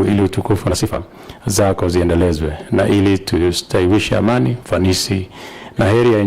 ili utukufu na sifa zako ziendelezwe, na ili tustawishe amani, fanisi na heri ya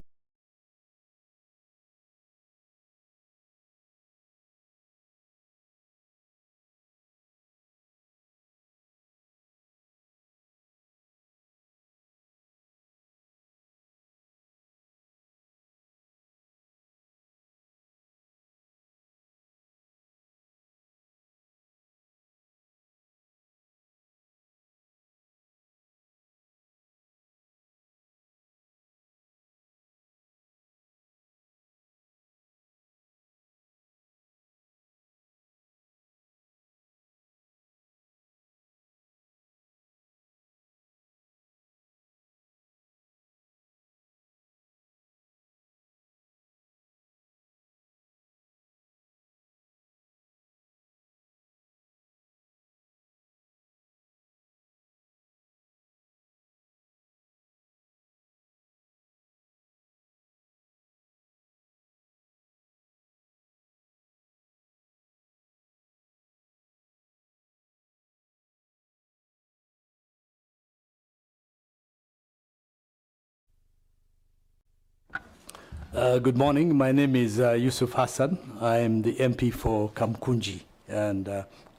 Good morning. My name is Yusuf Hassan. I am the MP for Kamkunji, and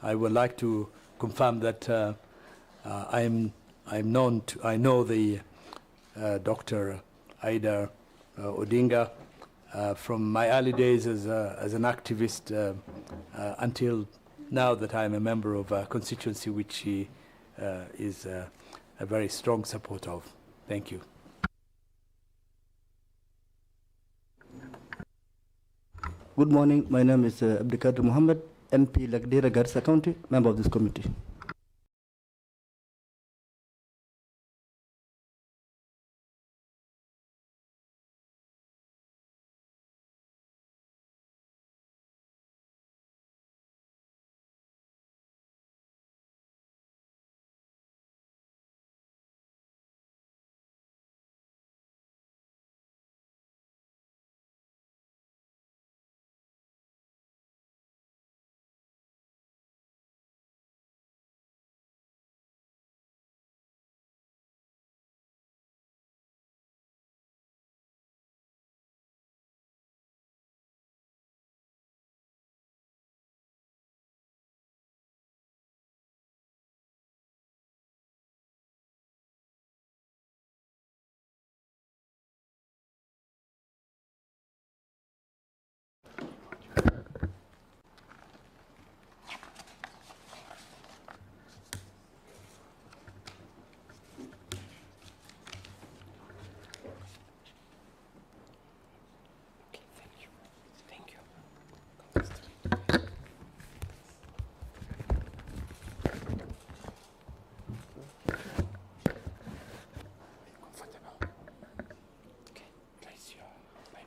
I would like to confirm that I know the Dr. Aida Odinga from my early days as an activist until now that I am a member of a constituency which she is a very strong supporter of. Thank you. Good morning. My name is Abdikadir Mohammed, MP Lagdera Garissa County, member of this committee.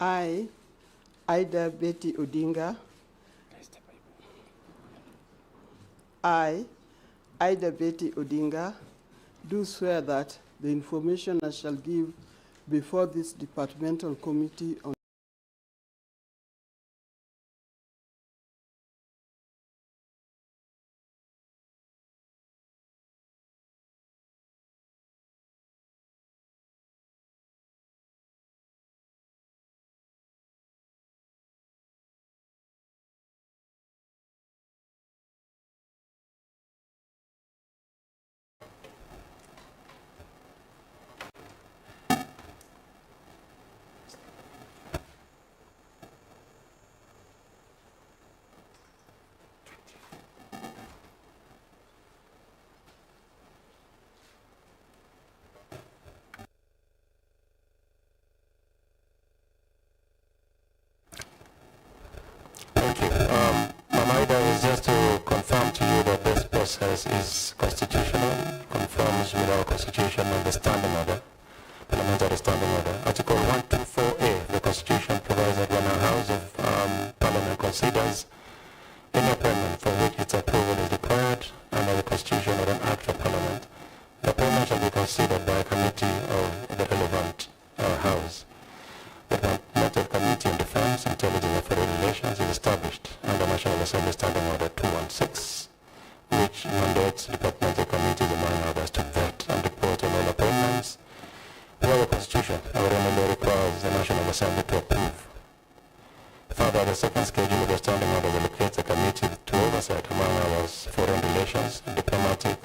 I, Aida Betty Odinga, I, Aida Betty Odinga, do swear that the information I shall give before this departmental committee on just to confirm to you that this process is constitutional, conforms with our constitution and the standing order, parliamentary standing order. Article 124A of the Constitution provides that when a House of Parliament considers any appointment for which its approval is required under the Constitution or an Act of Parliament, the appointment shall be considered by a committee of the relevant House. The Parliamentary Committee on Defense, Intelligence and Foreign Relations is established under National Assembly Standing Order 216, which mandates departmental Assembly to approve. Further, the second schedule of the standing order allocates a committee to oversight, among others, foreign relations, diplomatic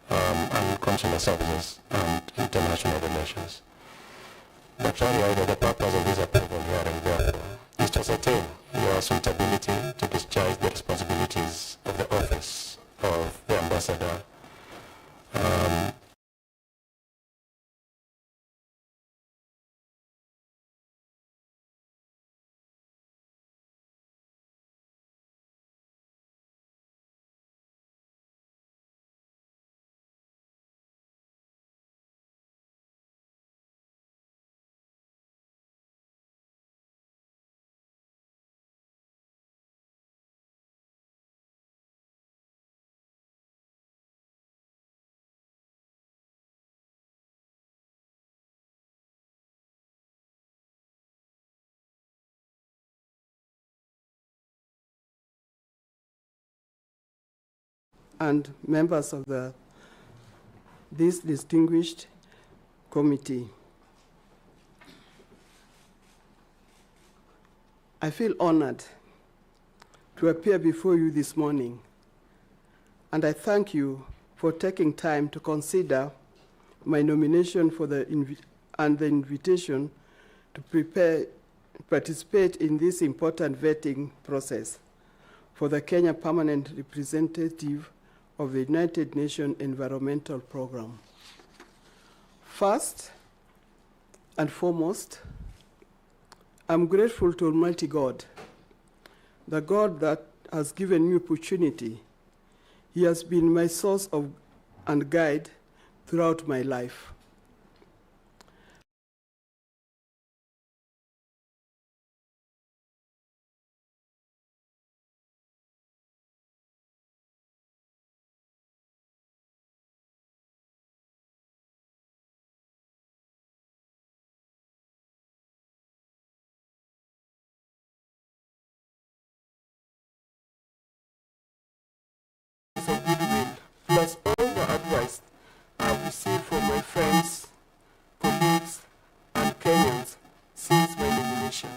and consular services, and international relations. Dr. Ariaga, the purpose of this approval hearing, therefore, is to ascertain your suitability to discharge the responsibilities of the office of the ambassador. And members of this distinguished committee. I feel honored to appear before you this morning, and I thank you for taking time to consider my nomination for the invitation to participate in this important vetting process for the Kenya Permanent Representative of the United Nations Environmental Program. First and foremost, I'm grateful to Almighty God, the God that has given me opportunity. He has been my source of and guide throughout my life. Of goodwill, plus all the advice I've received from my friends, colleagues, and Kenyans since my nomination.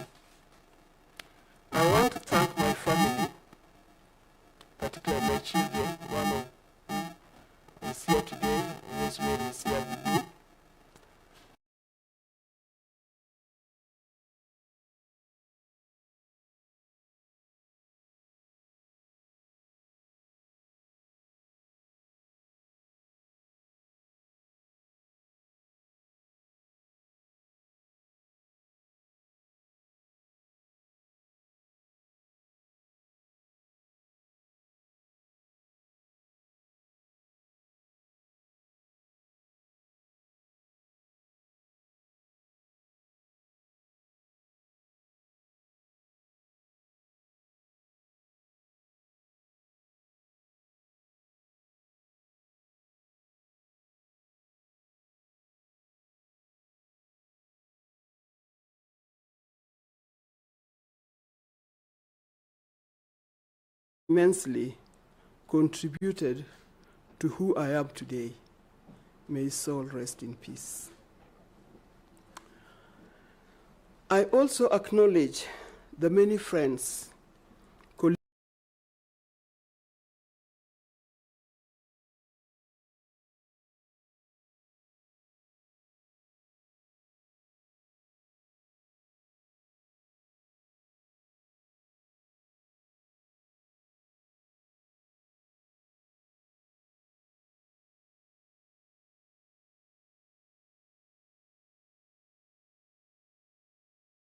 I want to thank my family, particularly my children, one of whom is here today, Rosemary is here with me. Immensely contributed to who I am today. May his soul rest in peace. I also acknowledge the many friends, colleagues,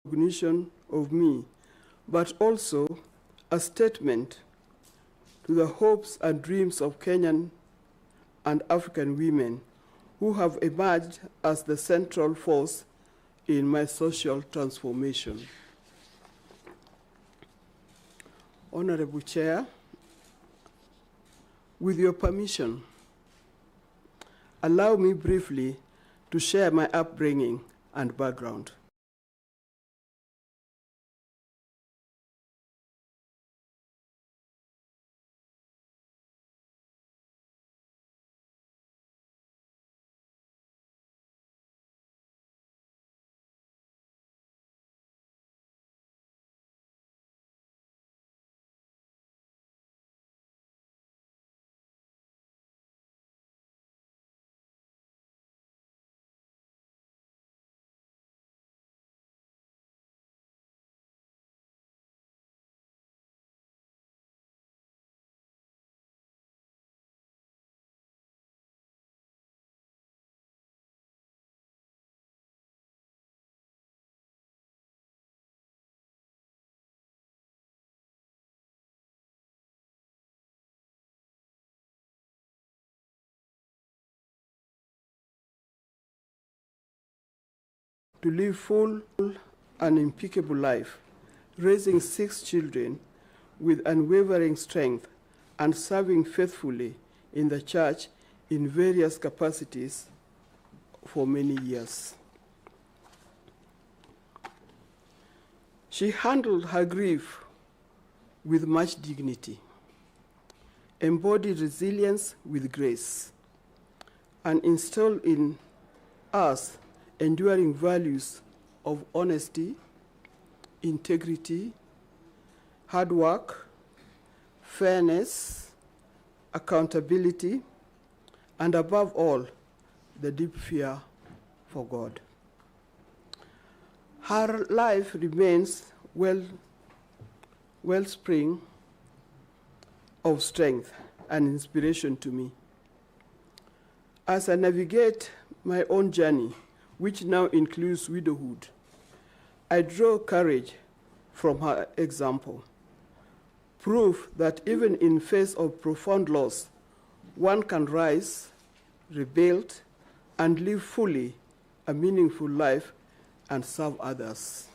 recognition of me, but also a statement to the hopes and dreams of Kenyan and African women who have emerged as the central force in my social transformation. Honorable Chair, with your permission, allow me briefly to share my upbringing and background. to live full and impeccable life, raising 6 children with unwavering strength and serving faithfully in the church in various capacities for many years. She handled her grief with much dignity, embodied resilience with grace, and instilled in us enduring values of honesty, integrity, hard work, fairness, accountability, and above all, the deep fear for God. Her life remains wellspring of strength and inspiration to me. As I navigate my own journey, which now includes widowhood, I draw courage from her example, proof that even in face of profound loss, one can rise, rebuild, and live fully a meaningful life and serve others.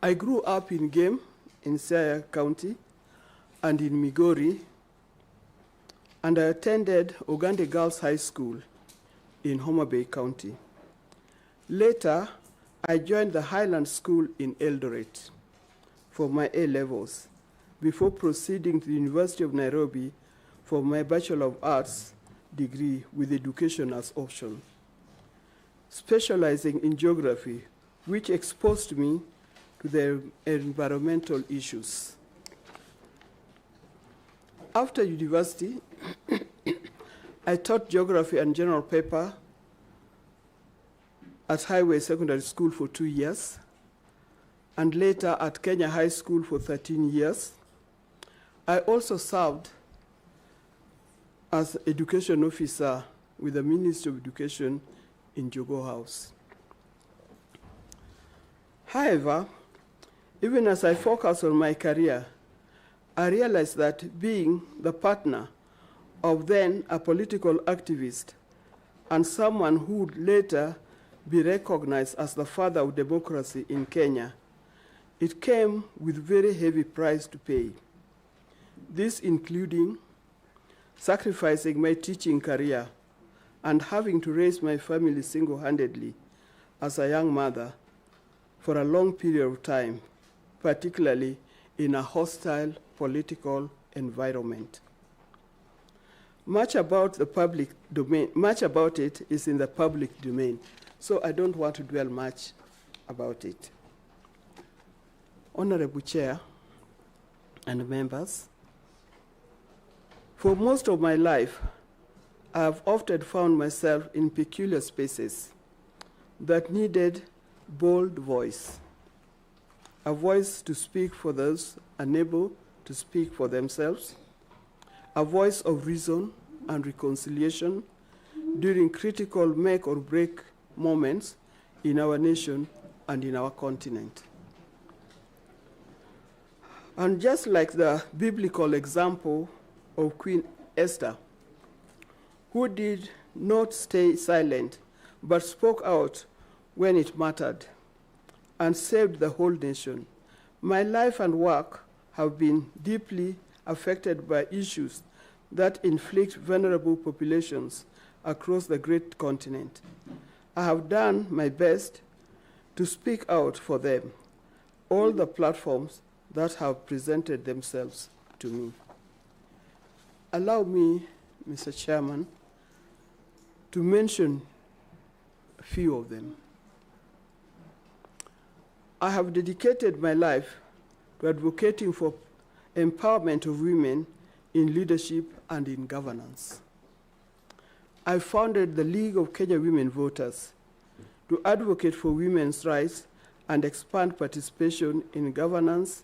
I grew up in Game in Siaya County and in Migori, and I attended Ogande Girls High School in Homa Bay County. Later, I joined the Highland School in Eldoret for my A-levels before proceeding to the University of Nairobi for my Bachelor of Arts degree with education as option, specializing in geography, which exposed me to the environmental issues. After university, I taught geography and general paper at Highway Secondary School for 2 years, and later at Kenya High School for 13 years. I also served as education officer with the Ministry of Education in Jogo House. However, even as I focus on my career, I realized that being the partner of then a political activist and someone who would later be recognized as the father of democracy in Kenya, it came with very heavy price to pay. This including sacrificing my teaching career and having to raise my family single-handedly as a young mother for a long period of time, particularly in a hostile political environment. Much about it is in the public domain, so I don't want to dwell much about it. Honorable Chair and members, for most of my life, I have often found myself in peculiar spaces that needed bold voice, a voice to speak for those unable to speak for themselves, a voice of reason and reconciliation during critical make or break moments in our nation and in our continent. And just like the biblical example of Queen Esther, who did not stay silent, but spoke out when it mattered and saved the whole nation, my life and work have been deeply affected by issues that inflict vulnerable populations across the great continent. I have done my best to speak out for them, all the platforms that have presented themselves to me. Allow me, Mr. Chairman, to mention a few of them. I have dedicated my life to advocating for empowerment of women in leadership and in governance. I founded the League of Kenya Women Voters to advocate for women's rights and expand participation in governance,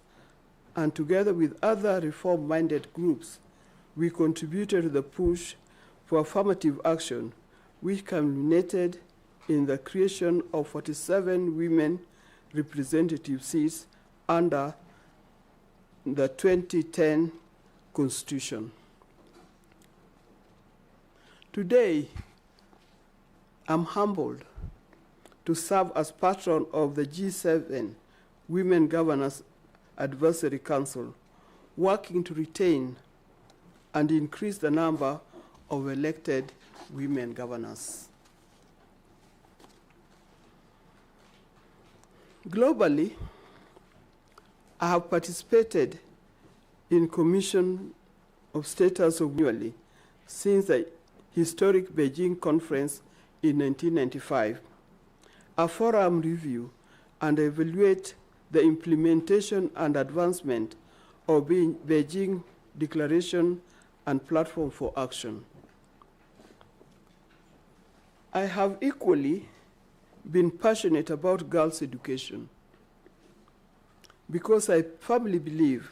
and together with other reform-minded groups, we contributed to the push for affirmative action, which culminated in the creation of 47 women representative seats under the 2010 Constitution. Today, I'm humbled to serve as patron of the G7 Women Governors Advisory Council, working to retain and increase the number of elected women governors. Globally, I have participated in Commission of Status annually since the historic Beijing conference in 1995. A forum review and evaluate the implementation and advancement of Beijing Declaration and Platform for Action. I have equally been passionate about girls' education because I firmly believe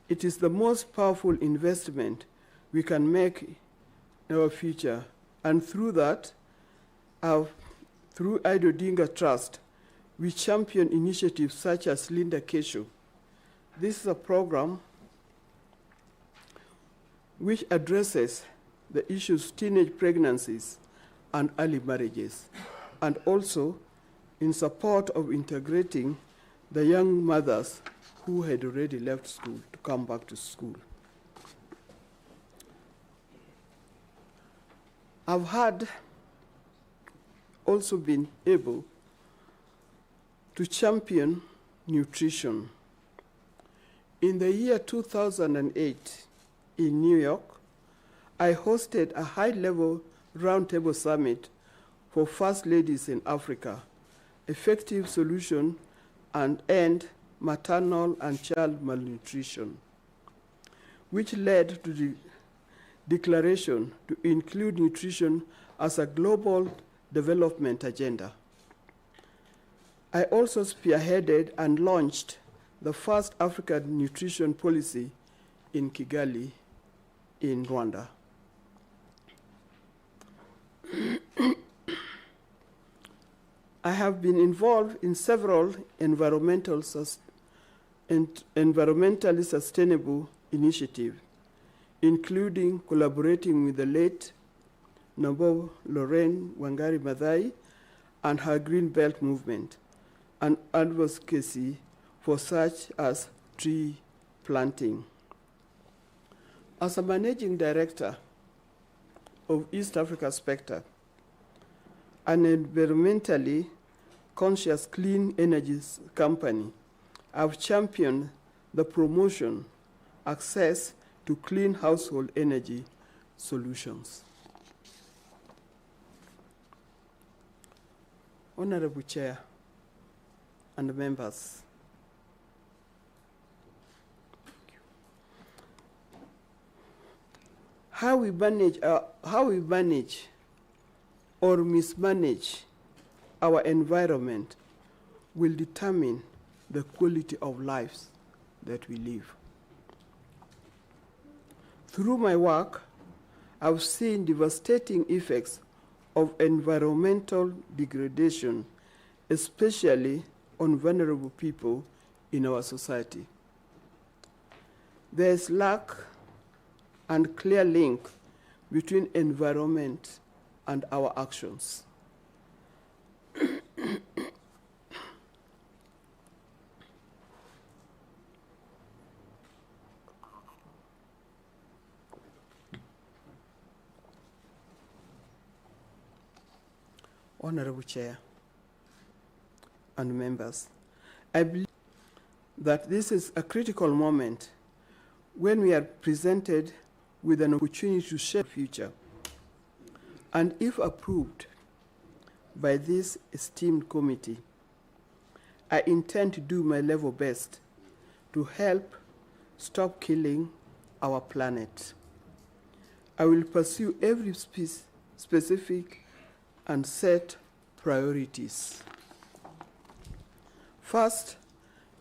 it is the most powerful investment we can make in our future, and through that, through Odinga Trust, we champion initiatives such as Linda Kesho. This is a program which addresses the issues of teenage pregnancies and early marriages, and also in support of integrating the young mothers who had already left school to come back to school. I've also been able to champion nutrition. In the year 2008 in New York, I hosted a high-level roundtable summit for First Ladies in Africa, effective solution and end maternal and child malnutrition, which led to the declaration to include nutrition as a global development agenda. I also spearheaded and launched the first African nutrition policy in Kigali, in Rwanda. I have been involved in several environmentally sustainable initiatives, including collaborating with the late Noble Lorraine Wangari Maathai and her Green Belt movement, and advocacy for such as tree planting. As a managing director of East Africa Spectre, an environmentally conscious clean energy company, I've championed the promotion, access to clean household energy solutions. Honorable Chair and members, how we manage or mismanage our environment will determine the quality of lives that we live. Through my work, I've seen devastating effects of environmental degradation, especially on vulnerable people in our society. There is lack and clear link between environment and our actions. Honorable Chair and members, I believe that this is a critical moment when we are presented with an opportunity to shape the future. And if approved by this esteemed committee, I intend to do my level best to help stop killing our planet. I will pursue every specific and set priorities. First,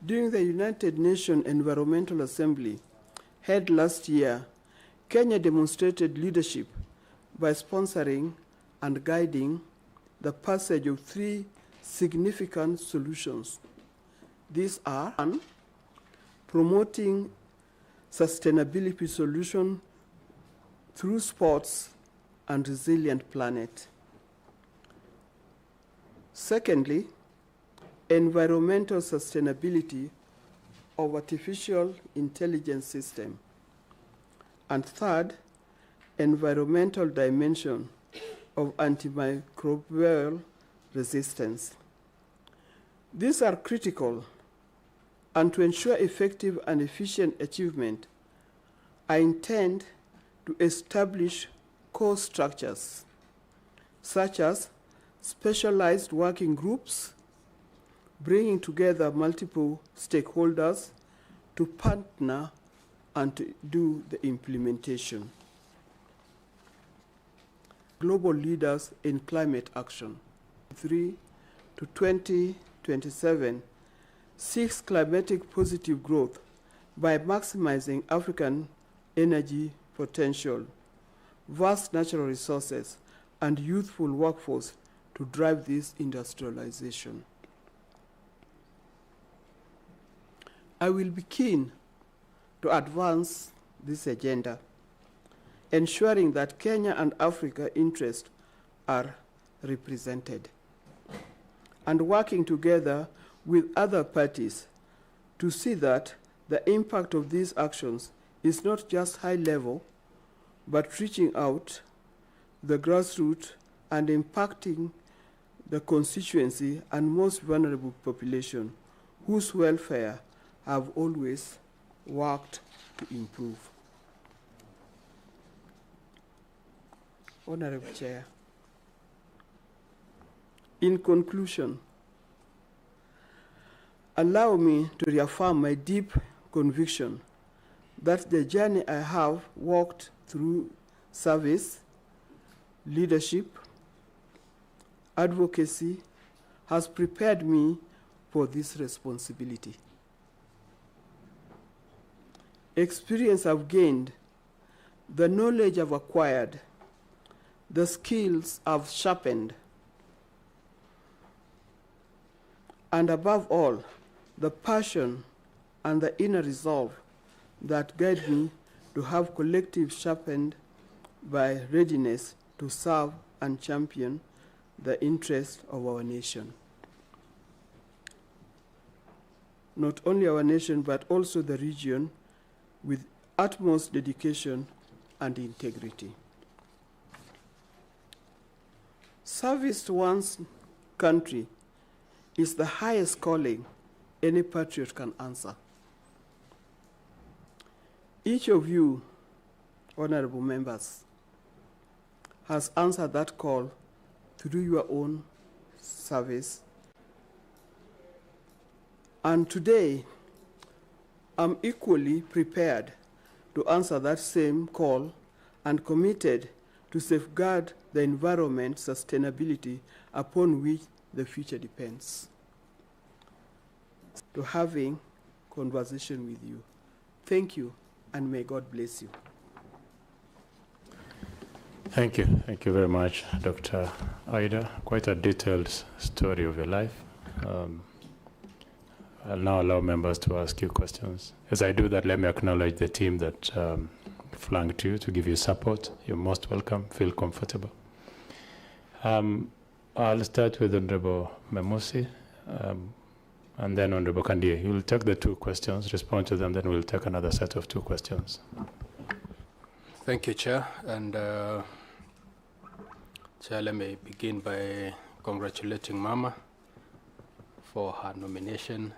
during the United Nations Environmental Assembly held last year, Kenya demonstrated leadership by sponsoring and guiding the passage of 3 significant solutions. These are: 1, promoting sustainability solutions through sports and resilient planet. Secondly, environmental sustainability of artificial intelligence system. And third, environmental dimension of antimicrobial resistance. These are critical, and to ensure effective and efficient achievement, I intend to establish core structures, such as specialized working groups, bringing together multiple stakeholders to partner and to do the implementation. Global leaders in climate action. 3 to 2027 seeks climatic positive growth by maximizing African energy potential, vast natural resources, and youthful workforce to drive this industrialization. I will be keen to advance this agenda, ensuring that Kenya and Africa interests are represented, and working together with other parties to see that the impact of these actions is not just high level, but reaching out the grassroots and impacting the constituency and most vulnerable population whose welfare have always worked to improve. Honorable Chair, in conclusion, allow me to reaffirm my deep conviction that the journey I have walked through service, leadership, advocacy has prepared me for this responsibility. Experience I've gained, the knowledge I've acquired, the skills I've sharpened, and above all, the passion and the inner resolve that guide me to have collective sharpened by readiness to serve and champion the interests of our nation. Not only our nation, but also the region, with utmost dedication and integrity. Service to one's country is the highest calling any patriot can answer. Each of you, honorable members, has answered that call through your own service. And today, I'm equally prepared to answer that same call and committed to safeguard the environment sustainability upon which the future depends. To having conversation with you. Thank you, and may God bless you. Thank you. Thank you very much, Dr. Ida. Quite a detailed story of your life. I'll now allow members to ask you questions. As I do that, let me acknowledge the team that flanked you to give you support. You're most welcome. Feel comfortable. I'll start with Honorable Memusi, and then Honorable Kandie. You will take the two questions, respond to them, then we'll take another set of two questions. Thank you, Chair. And Chair, let me begin by congratulating Mama for her nomination.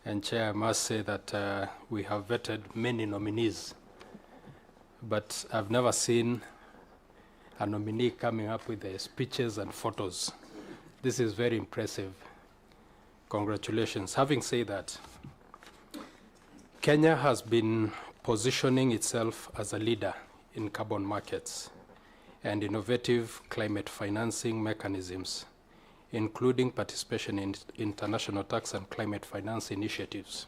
And Chair, I must say that we have vetted many nominees, but I've never seen a nominee coming up with the speeches and photos. This is very impressive. Congratulations. Having said that, Kenya has been positioning itself as a leader in carbon markets and innovative climate financing mechanisms, including participation in international tax and climate finance initiatives.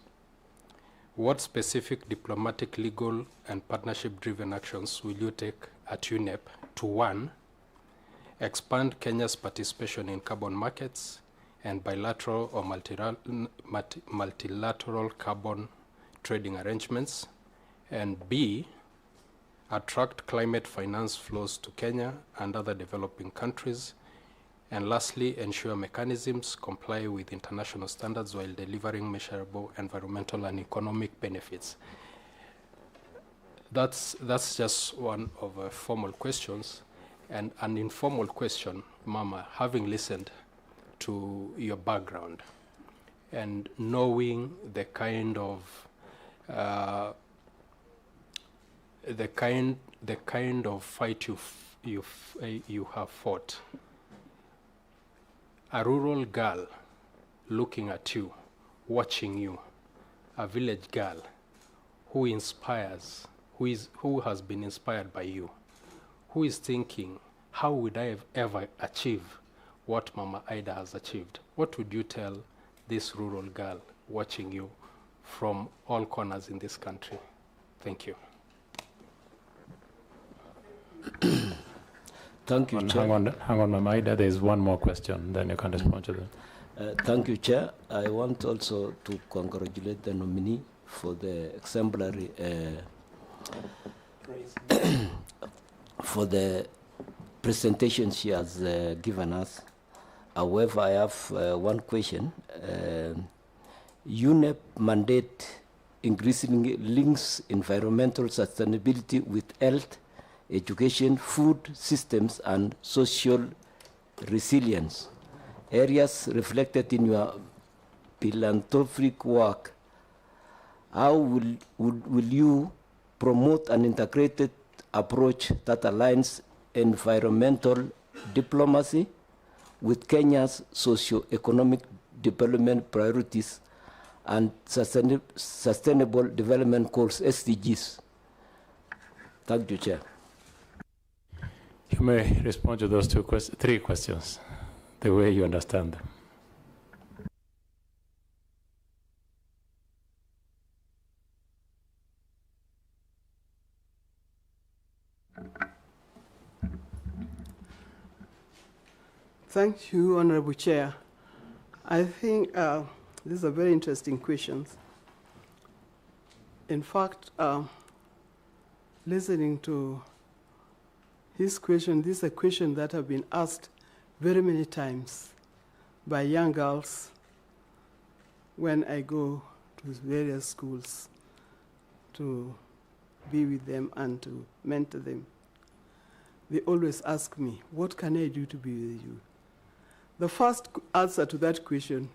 What specific diplomatic, legal, and partnership-driven actions will you take at UNEP to, one, expand Kenya's participation in carbon markets and bilateral or multilateral carbon trading arrangements, and B, attract climate finance flows to Kenya and other developing countries, And lastly, ensure mechanisms comply with international standards while delivering measurable environmental and economic benefits. That's just one of formal questions. And an informal question, Mama, having listened to your background and knowing the kind of fight you have fought, a rural girl looking at you, watching you, a village girl who inspires, who has been inspired by you, who is thinking, how would I have ever achieve what Mama Ida has achieved? What would you tell this rural girl watching you from all corners in this country? Thank you. Thank you, Chair. Hang on, Mama Ida. There is one more question, then you can respond to that. Thank you, Chair. I want also to congratulate the nominee for the exemplary for the presentation she has given us. However, I have one question. UNEP mandate increasingly links environmental sustainability with health, education, food systems, and social resilience. Areas reflected in your philanthropic work. How will you promote an integrated approach that aligns environmental diplomacy with Kenya's socio-economic development priorities and sustainable development goals, SDGs? Thank you, Chair. You may respond to those three questions the way you understand them. Thank you, Honorable Chair. I think these are very interesting questions. In fact, listening to his question, this is a question that have been asked very many times by young girls when I go to various schools to be with them and to mentor them. They always ask me, what can I do to be with you? The first answer to that question,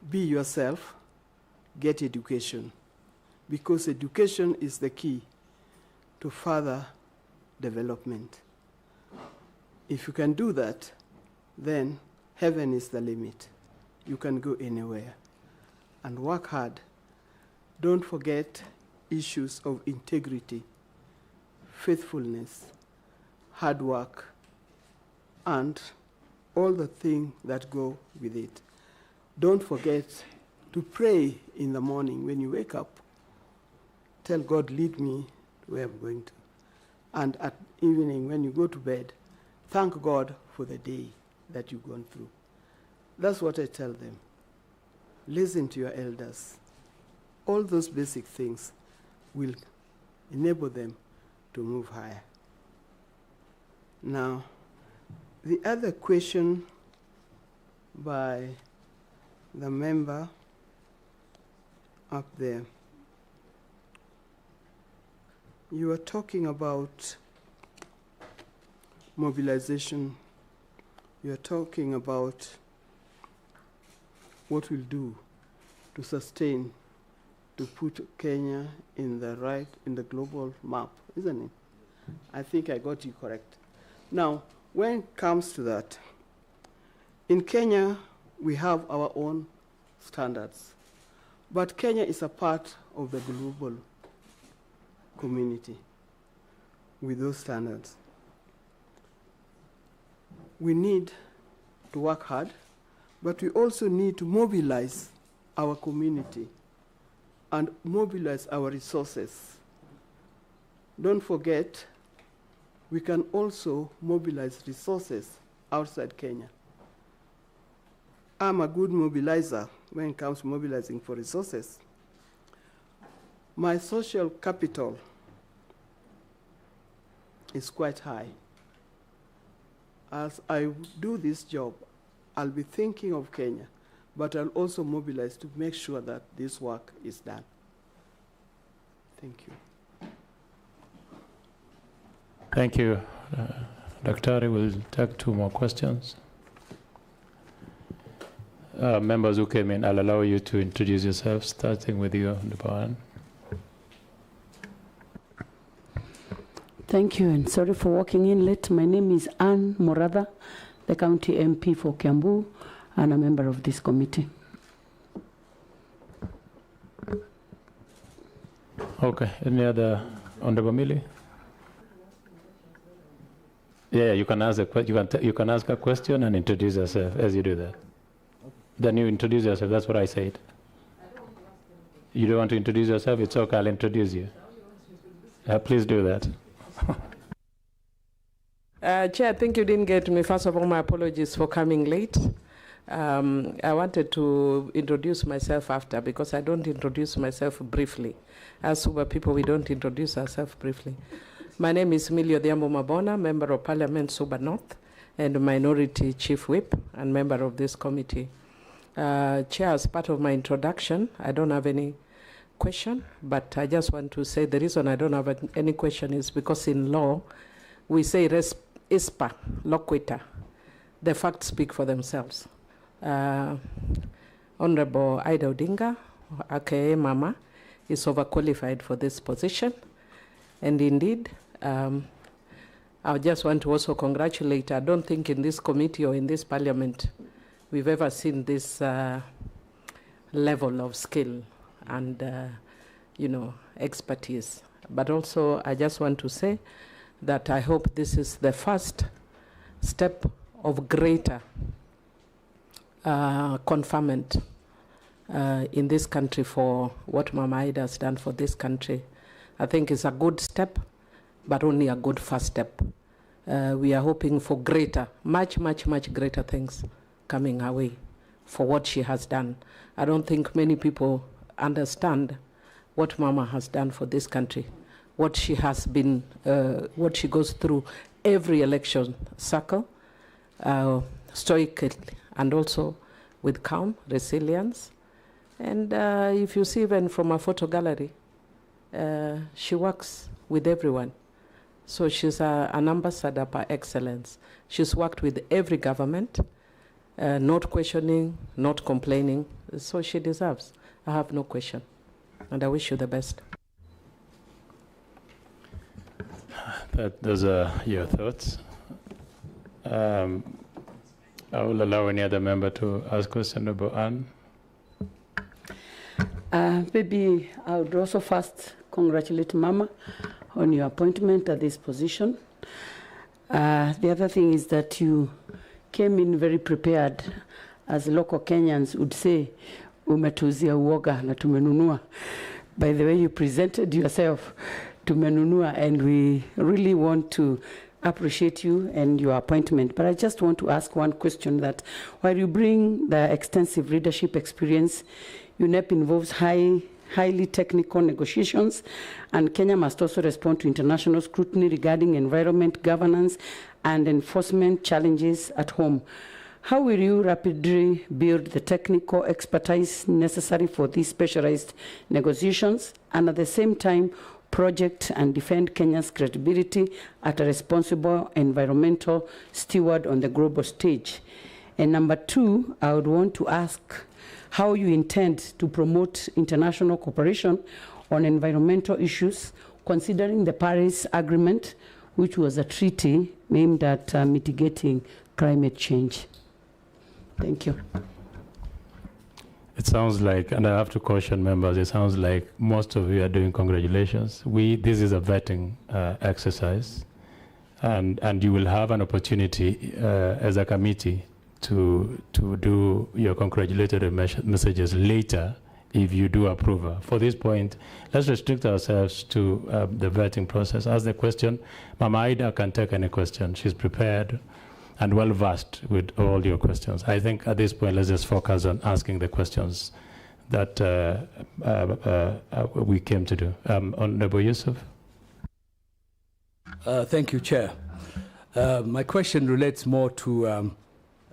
be yourself, get education, because education is the key to further development. If you can do that, then heaven is the limit. You can go anywhere. And work hard. Don't forget issues of integrity, faithfulness, hard work, and all the things that go with it. Don't forget to pray in the morning when you wake up. Tell God, lead me where I'm going to. And at evening, when you go to bed, thank God for the day that you've gone through. That's what I tell them. Listen to your elders. All those basic things will enable them to move higher. Now, the other question by the member up there, you are talking about mobilization. You are talking about what we'll do to sustain, to put Kenya in the global map, isn't it? I think I got you correct. Now, when it comes to that, in Kenya, we have our own standards, but Kenya is a part of the global community with those standards. We need to work hard, but we also need to mobilize our community and mobilize our resources. Don't forget, we can also mobilize resources outside Kenya. I'm a good mobilizer when it comes to mobilizing for resources. My social capital is quite high. as I do this job, I'll be thinking of Kenya, but I'll also mobilize to make sure that this work is done. Thank you. Thank you. Dr. We'll take 2 more questions. Members who came in, I'll allow you to introduce yourself, starting with you, Dupawan. Thank you, and sorry for walking in late. My name is Anne Moratha, the County MP for Kiambu, and a member of this committee. Okay, any other, Honorable Mili? Yeah, you can ask you can ask a question and introduce yourself as you do that. Then you introduce yourself, that's what I said. You don't want to introduce yourself? It's okay, I'll introduce you. Please do that. Chair, I think you didn't get me. First of all, my apologies for coming late. I wanted to introduce myself after, because I don't introduce myself briefly. As Suba people, we don't introduce ourselves briefly. My name is Emilio Diambo Mabona, Member of Parliament, Suba North, and Minority Chief Whip, and member of this committee. Chair, as part of my introduction, I don't have any question, but I just want to say the reason I don't have any question is because in law, we say res ispa loquita. The facts speak for themselves. Honorable Ida Odinga, aka Mama, is overqualified for this position. And indeed, I just want to also congratulate, I don't think in this committee or in this parliament, we've ever seen this level of skill and, expertise. But also, I just want to say that I hope this is the first step of greater conferment in this country for what Mama Ida has done for this country. I think it's a good step, but only a good first step. We are hoping for greater, much, much, much greater things coming our way for what she has done. I don't think many people understand what Mama has done for this country, what she has been, what she goes through every election cycle, stoically, and also with calm, resilience. And if you see even from a photo gallery, she works with everyone. So she's an ambassador by excellence. She's worked with every government, not questioning, not complaining. So she deserves. I have no question. And I wish you the best. Those are your thoughts. I will allow any other member to ask questions about Anne. Maybe I would also first congratulate Mama on your appointment at this position. The other thing is that you came in very prepared, as local Kenyans would say, umetuzia uoga na tumenunua. By the way you presented yourself, tumenunua, and we really want to appreciate you and your appointment. But I just want to ask one question, that while you bring the extensive leadership experience, UNEP involves highly technical negotiations, and Kenya must also respond to international scrutiny regarding environment, governance, and enforcement challenges at home. How will you rapidly build the technical expertise necessary for these specialized negotiations, and at the same time project and defend Kenya's credibility as a responsible environmental steward on the global stage? And number 2, I would want to ask how you intend to promote international cooperation on environmental issues, considering the Paris Agreement, which was a treaty aimed at mitigating climate change. Thank you. It sounds like, and I have to caution members, it sounds like most of you are doing congratulations. This is a vetting exercise, and you will have an opportunity as a committee to do your congratulatory messages later if you do approve. For this point, let's restrict ourselves to the vetting process. Ask the question. Mama Ida can take any question. She's prepared and well-versed with all your questions. I think at this point, let's just focus on asking the questions that we came to do. Honorable Yusuf. Thank you, Chair. My question relates more to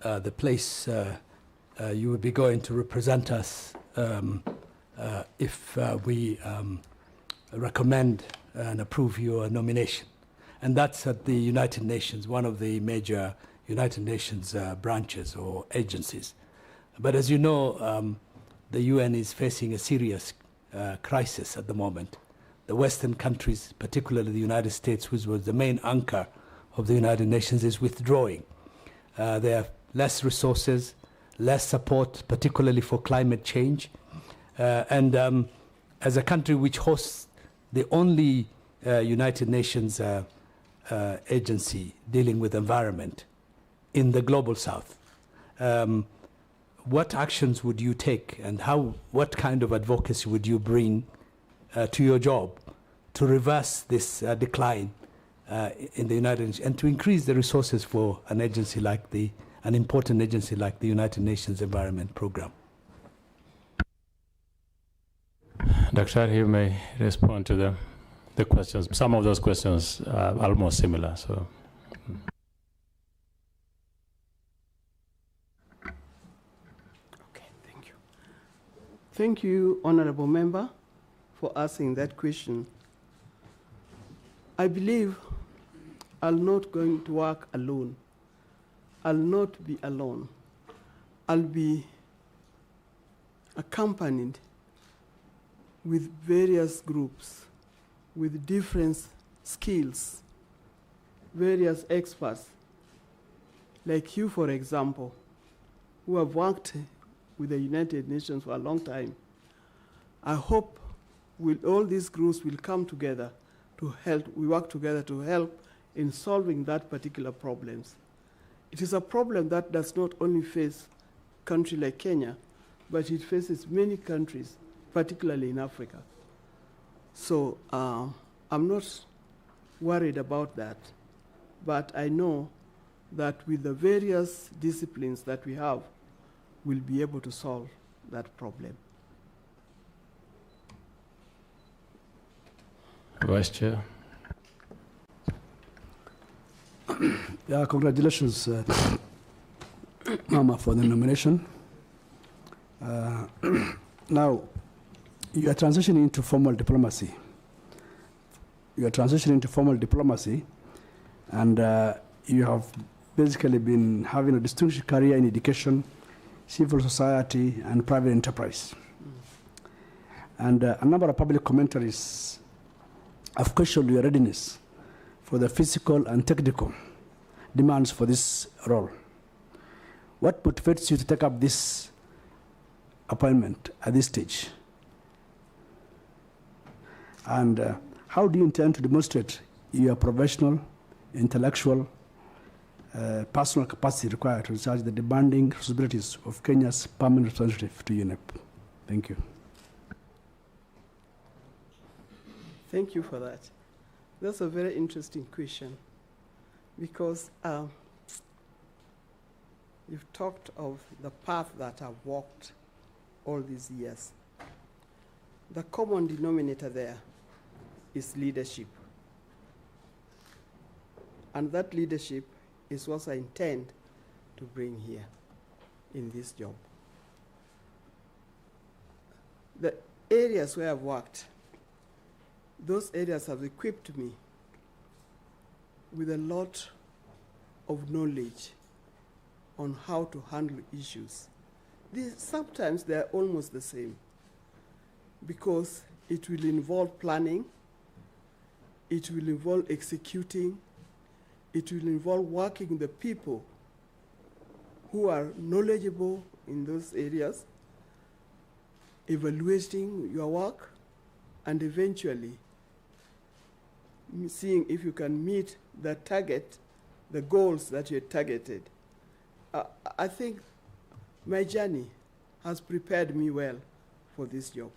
the place you will be going to represent us if we recommend and approve your nomination. And that's at the United Nations, one of the major United Nations branches or agencies. But as you know, the UN is facing a serious crisis at the moment. The Western countries, particularly the United States, which was the main anchor of the United Nations, is withdrawing. They have less resources, less support, particularly for climate change. And as a country which hosts the only United Nations agency dealing with environment in the global south, what actions would you take, and what kind of advocacy would you bring to your job to reverse this decline in the United Nations and to increase the resources for an agency like an important agency like the United Nations Environment Program? Dr. you may respond to the questions. Some of those questions are almost similar. So. Okay, thank you. Thank you, Honorable Member, for asking that question. I believe I'm not going to work alone. I'll not be alone. I'll be accompanied with various groups, with different skills, various experts, like you, for example, who have worked with the United Nations for a long time. I hope all these groups will come together to help, we work together to help in solving that particular problems. It is a problem that does not only face a country like Kenya, but it faces many countries, particularly in Africa. So I'm not worried about that, but I know that with the various disciplines that we have, we'll be able to solve that problem. Vice Chair. Yeah, congratulations, Mama, for the nomination. Now, you are transitioning into formal diplomacy. And you have basically been having a distinguished career in education, civil society, and private enterprise. And a number of public commentaries have questioned your readiness for the physical and technical demands for this role. What motivates you to take up this appointment at this stage? And how do you intend to demonstrate your professional, intellectual, personal capacity required to discharge the demanding responsibilities of Kenya's permanent representative to UNEP? Thank you. Thank you for that. That's a very interesting question, because you've talked of the path that I've walked all these years. The common denominator there is leadership. And that leadership is what I intend to bring here in this job. The areas where I've worked, those areas have equipped me with a lot of knowledge on how to handle issues. Sometimes they're almost the same, because it will involve planning, it will involve executing, it will involve working with the people who are knowledgeable in those areas, evaluating your work, and eventually seeing if you can meet the target, the goals that you targeted. I think my journey has prepared me well for this job.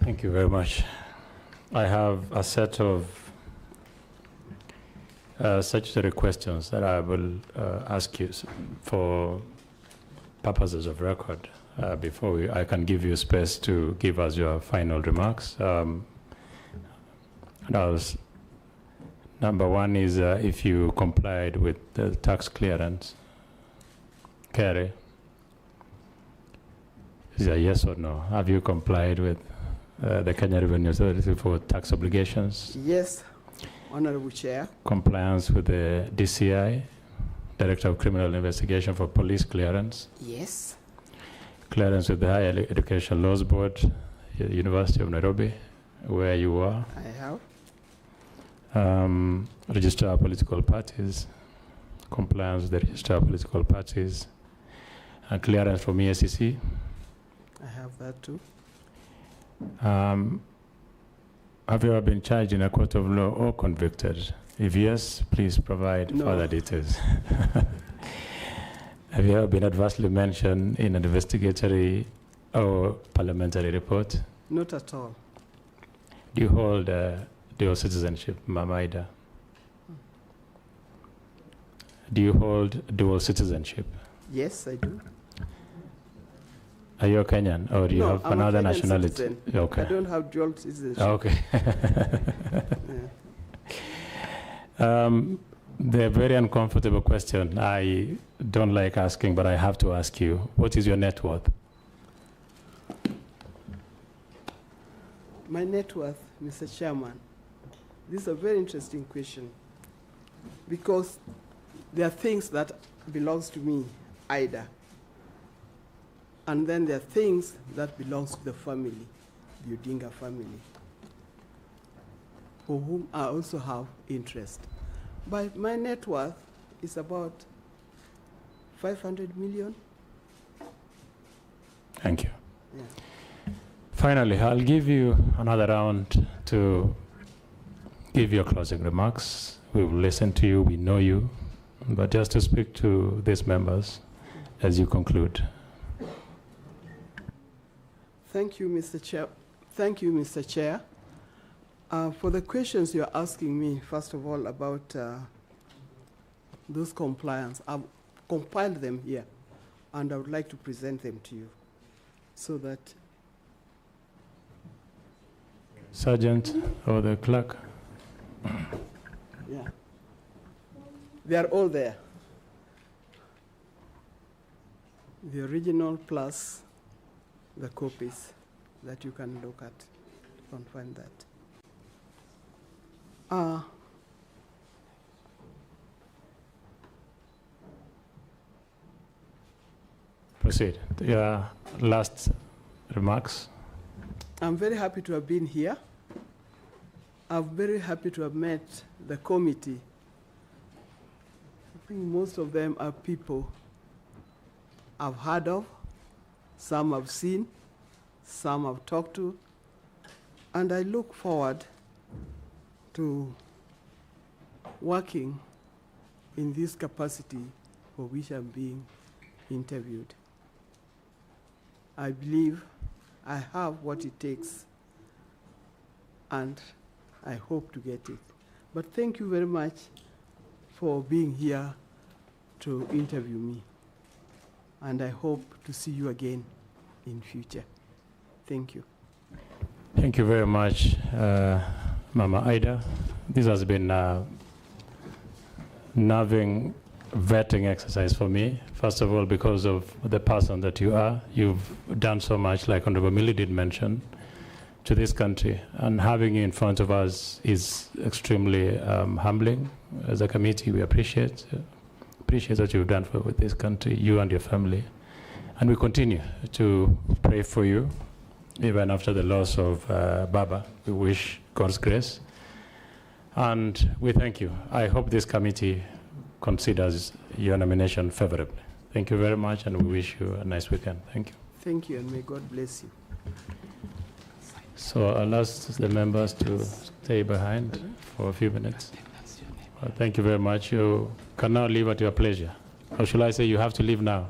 Thank you very much. I have a set of statutory questions that I will ask you for purposes of record before I can give you space to give us your final remarks. Number one is if you complied with the tax clearance. Kerry, is a yes or no? Have you complied with the Kenya Revenue Authority for tax obligations? Yes, Honorable Chair. Compliance with the DCI, Director of Criminal Investigation for police clearance? Yes. Clearance with the Higher Education Laws Board, University of Nairobi, where you are? I have. Register of political parties, compliance with the register of political parties, and clearance from ESCC. I have that too. Have you ever been charged in a court of law or convicted? If yes, please provide further details. Have you ever been adversely mentioned in an investigatory or parliamentary report? Not at all. Do you hold dual citizenship, Mama Ida? Do you hold dual citizenship? Yes, I do. Are you a Kenyan or do you have another nationality? Citizen. Okay. I don't have dual citizenship. Okay. Yeah. The very uncomfortable question I don't like asking, but I have to ask you. What is your net worth? My net worth, Mr. Chairman, this is a very interesting question because there are things that belongs to me, Ida, and then there are things that belongs to the family, the Odinga family, for whom I also have interest. But my net worth is about 500 million. Thank you. Yeah. Finally, I'll give you another round to give your closing remarks. We will listen to you, we know you, but just to speak to these members as you conclude. Thank you, Mr. Chair. Thank you, Mr. Chair. For the questions you're asking me, first of all, about those compliance, I've compiled them here, and I would like to present them to you so that... Sergeant or the clerk? Yeah. They are all there. The original plus the copies that you can look at. You can find that. Proceed. Your last remarks. I'm very happy to have been here. I'm very happy to have met the committee. I think most of them are people I've heard of, some I've seen, some I've talked to, and I look forward to working in this capacity for which I'm being interviewed. I believe I have what it takes, and I hope to get it. But thank you very much for being here to interview me, and I hope to see you again in future. Thank you. Thank you very much, Mama Ida. This has been a nerving vetting exercise for me. First of all, because of the person that you are. You've done so much, like Honorable Millie did mention, to this country. And having you in front of us is extremely humbling. As a committee, we appreciate what you've done with this country, you and your family. And we continue to pray for you, even after the loss of Baba. We wish God's grace. And we thank you. I hope this committee considers your nomination favorably. Thank you very much, and we wish you a nice weekend. Thank you. Thank you, and may God bless you. So I'll ask the members to stay behind for a few minutes. Thank you very much. You can now leave at your pleasure. Or shall I say you have to leave now?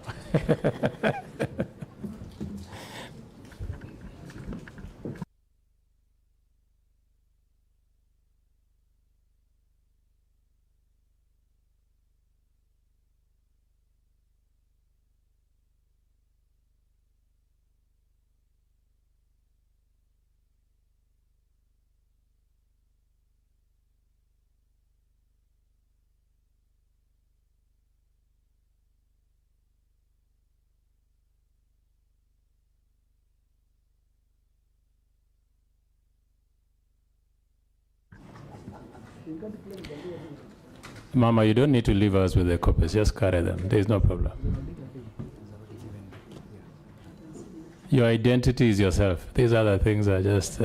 Mama, you don't need to leave us with the copies. Just carry them. There is no problem. Your identity is yourself. These other things are just...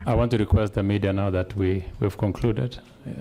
I want to request the media now that we've concluded. Yeah.